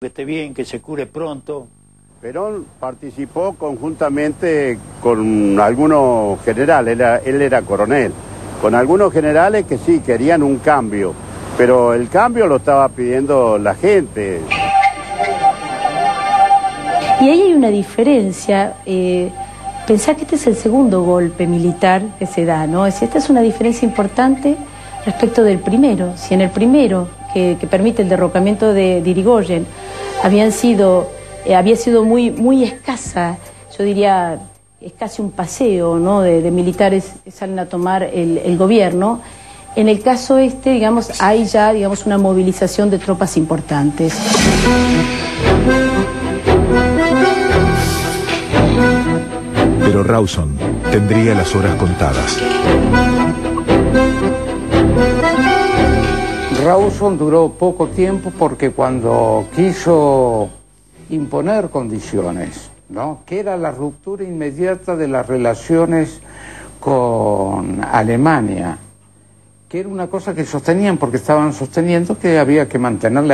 Que esté bien, que se cure pronto. Perón participó conjuntamente con algunos generales, él era coronel, con algunos generales que sí querían un cambio, pero el cambio lo estaba pidiendo la gente. Y ahí hay una diferencia, pensar que este es el segundo golpe militar que se da, ¿no? Es decir, esta es una diferencia importante respecto del primero. Si en el primero, que permite el derrocamiento de Irigoyen, había sido muy escasa, yo diría, es casi un paseo, ¿no? de militares que salen a tomar el gobierno. En el caso este, digamos, hay ya, digamos, una movilización de tropas importantes. Pero Rawson tendría las horas contadas. Rawson duró poco tiempo porque cuando quiso imponer condiciones, ¿no?, que era la ruptura inmediata de las relaciones con Alemania, que era una cosa que sostenían porque estaban sosteniendo que había que mantener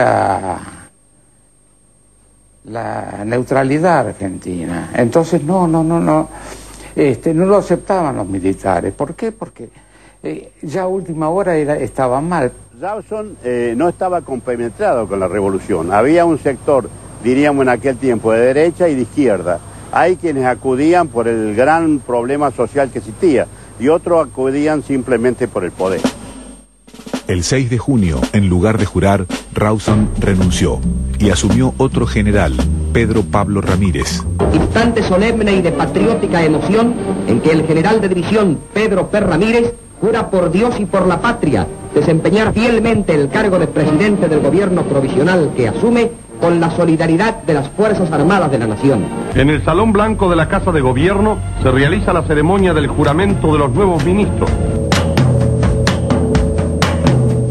la neutralidad argentina. Entonces no lo aceptaban los militares. ¿Por qué? Porque ya a última hora estaba mal. Rawson no estaba compenetrado con la revolución. Había un sector, diríamos en aquel tiempo, de derecha y de izquierda. Hay quienes acudían por el gran problema social que existía y otros acudían simplemente por el poder. El 6 de junio, en lugar de jurar, Rawson renunció y asumió otro general, Pedro Pablo Ramírez. Instante solemne y de patriótica emoción en que el general de división Pedro P. Ramírez jura por Dios y por la patria desempeñar fielmente el cargo de presidente del gobierno provisional que asume con la solidaridad de las Fuerzas Armadas de la Nación. En el Salón Blanco de la Casa de Gobierno se realiza la ceremonia del juramento de los nuevos ministros.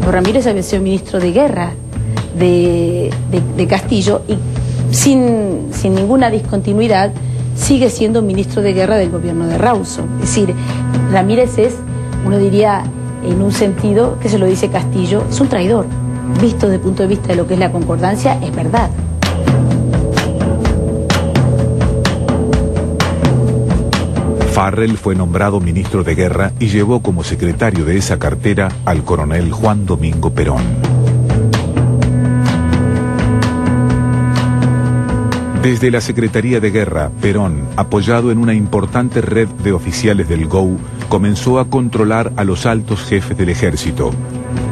Ramírez había sido ministro de guerra de Castillo y sin ninguna discontinuidad sigue siendo ministro de guerra del gobierno de Rawson. Es decir, Ramírez es, uno diría, en un sentido que se lo dice Castillo, es un traidor. Visto desde el punto de vista de lo que es la concordancia, es verdad. Farrell fue nombrado ministro de guerra y llevó como secretario de esa cartera al coronel Juan Domingo Perón. Desde la Secretaría de Guerra, Perón, apoyado en una importante red de oficiales del GOU, comenzó a controlar a los altos jefes del ejército.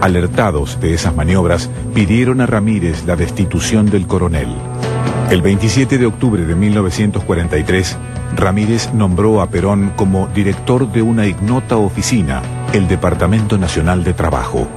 Alertados de esas maniobras, pidieron a Ramírez la destitución del coronel. El 27 de octubre de 1943, Ramírez nombró a Perón como director de una ignota oficina, el Departamento Nacional de Trabajo.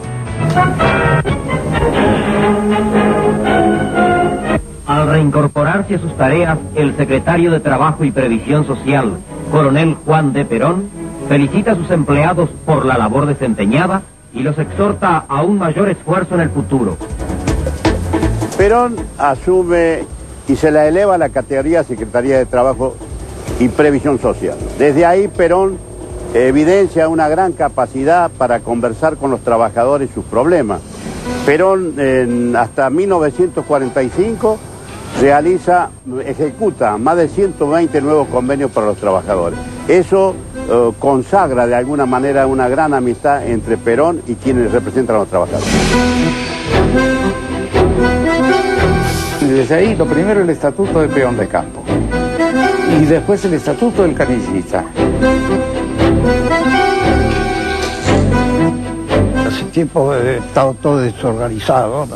Al reincorporarse a sus tareas, el secretario de Trabajo y Previsión Social, coronel Juan D. Perón, felicita a sus empleados por la labor desempeñada y los exhorta a un mayor esfuerzo en el futuro. Perón asume y se la eleva a la categoría Secretaría de Trabajo y Previsión Social. Desde ahí Perón evidencia una gran capacidad para conversar con los trabajadores sus problemas. Perón hasta 1945 ejecuta más de 120 nuevos convenios para los trabajadores. Eso consagra de alguna manera una gran amistad entre Perón y quienes representan a los trabajadores. Desde ahí, lo primero el estatuto de peón de campo y después el estatuto del canillista. Hace tiempo estaba todo desorganizado,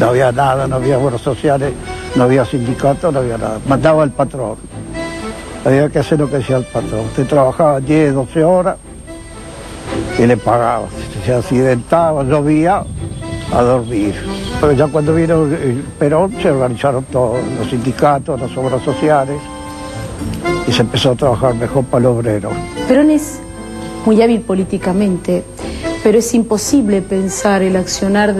no había nada, no había obras sociales, no había sindicatos, no había nada. Mandaba el patrón. Había que hacer lo que decía el patrón. Usted trabajaba 10, 12 horas y le pagaba. Si se accidentaba, llovía, a dormir. Pero ya cuando vino el Perón se organizaron todos los sindicatos, las obras sociales y se empezó a trabajar mejor para el obrero. Perón es muy hábil políticamente, pero es imposible pensar el accionar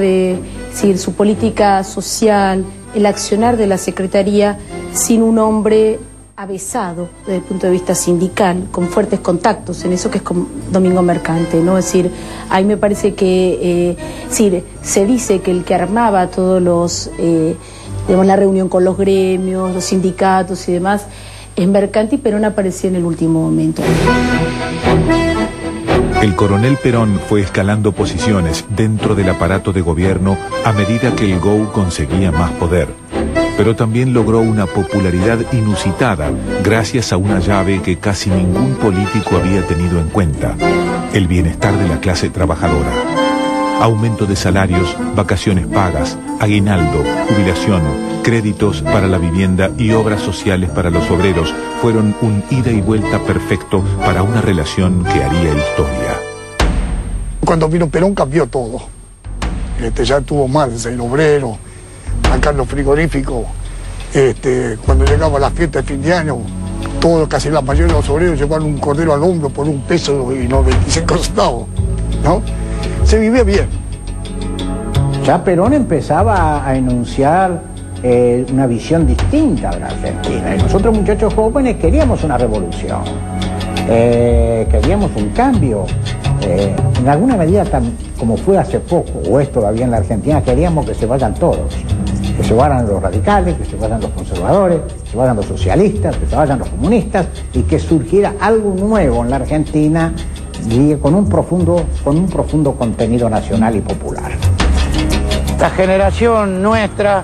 su política social, el accionar de la Secretaría sin un hombre avesado desde el punto de vista sindical, con fuertes contactos en eso que es con Domingo Mercante, ¿no? Es decir, ahí me parece que se dice que el que armaba todos digamos, la reunión con los gremios, los sindicatos y demás, es mercante y Perón aparecía en el último momento. El coronel Perón fue escalando posiciones dentro del aparato de gobierno a medida que el GOU conseguía más poder. Pero también logró una popularidad inusitada gracias a una llave que casi ningún político había tenido en cuenta: el bienestar de la clase trabajadora. Aumento de salarios, vacaciones pagas, aguinaldo, jubilación, créditos para la vivienda y obras sociales para los obreros fueron un ida y vuelta perfecto para una relación que haría historia. Cuando vino Perón cambió todo. Ya tuvo más el obrero, acá en los frigoríficos, cuando llegaba la fiesta de fin de año, casi la mayoría de los obreros llevaban un cordero al hombro por $1.95, ¿no? Se vivía bien. Ya Perón empezaba a enunciar una visión distinta de la Argentina. Y nosotros, muchachos jóvenes, queríamos una revolución, queríamos un cambio. En alguna medida, como fue hace poco, o es todavía en la Argentina, queríamos que se vayan todos. Que se vayan los radicales, que se vayan los conservadores, que se vayan los socialistas, que se vayan los comunistas, y que surgiera algo nuevo en la Argentina con un profundo contenido nacional y popular. La generación nuestra,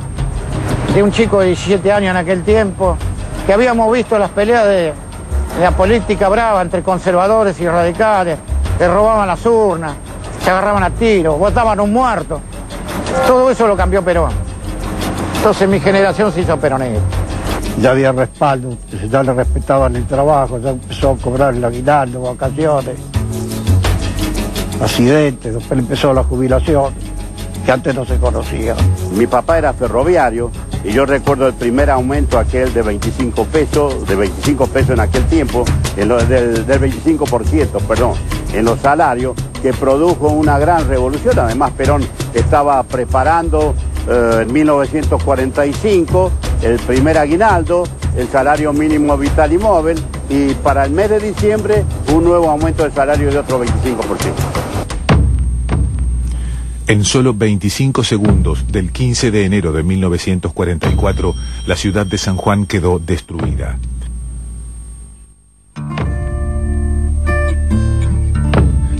de un chico de 17 años en aquel tiempo, que habíamos visto las peleas de la política brava entre conservadores y radicales, que robaban las urnas, se agarraban a tiros, botaban un muerto. Todo eso lo cambió Perón. Entonces mi generación se hizo peronista. Ya había respaldo, ya le respetaban el trabajo, ya empezó a cobrar el aguinaldo, vacaciones, accidentes, después empezó la jubilación, que antes no se conocía. Mi papá era ferroviario y yo recuerdo el primer aumento aquel de 25 pesos en aquel tiempo, del 25%, perdón, en los salarios, que produjo una gran revolución. Además, Perón estaba preparando en 1945 el primer aguinaldo, el salario mínimo vital y móvil, y para el mes de diciembre un nuevo aumento del salario de otro 25%. En solo 25 segundos del 15 de enero de 1944, la ciudad de San Juan quedó destruida.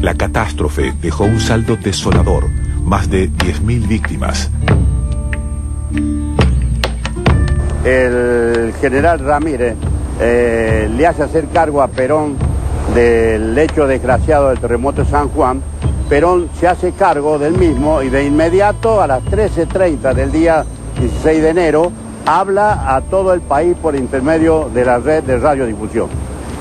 La catástrofe dejó un saldo desolador, más de 10.000 víctimas. El general Ramírez le hace hacer cargo a Perón del hecho desgraciado del terremoto de San Juan. Perón se hace cargo del mismo y de inmediato a las 13:30 del día 16 de enero habla a todo el país por intermedio de la red de radiodifusión.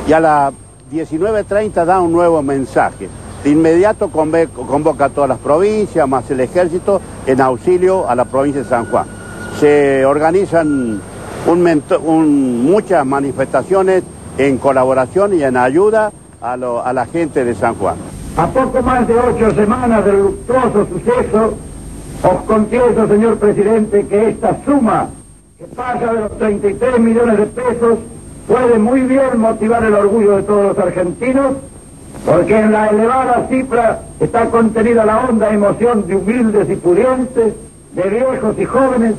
Y a las 19:30 da un nuevo mensaje. De inmediato convoca a todas las provincias, más el ejército, en auxilio a la provincia de San Juan. Se organizan muchas manifestaciones en colaboración y en ayuda a la gente de San Juan. A poco más de 8 semanas del luctuoso suceso, os confieso, señor presidente, que esta suma, que pasa de los 33 millones de pesos, puede muy bien motivar el orgullo de todos los argentinos, porque en la elevada cifra está contenida la honda emoción de humildes y pudientes, de viejos y jóvenes,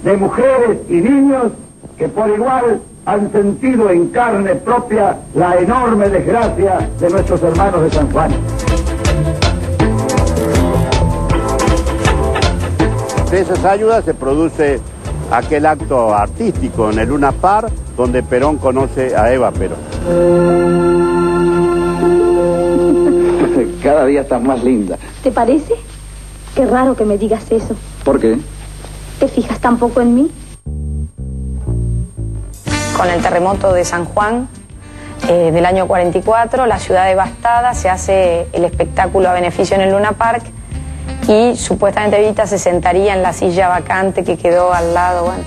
de mujeres y niños, que por igual han sentido en carne propia la enorme desgracia de nuestros hermanos de San Juan. De esas ayudas se produce aquel acto artístico en el Luna Park, donde Perón conoce a Eva Perón. Cada día estás más linda. ¿Te parece? Qué raro que me digas eso. ¿Por qué? ¿Te fijas tan poco en mí? Con el terremoto de San Juan del año 44, la ciudad devastada, se hace el espectáculo a beneficio en el Luna Park y supuestamente Evita se sentaría en la silla vacante que quedó al lado, bueno,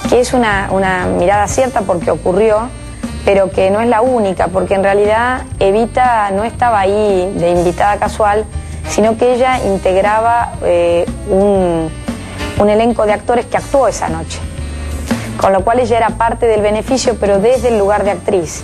que es una mirada cierta porque ocurrió, pero que no es la única, porque en realidad Evita no estaba ahí de invitada casual, sino que ella integraba un elenco de actores que actuó esa noche. Con lo cual ella era parte del beneficio, pero desde el lugar de actriz.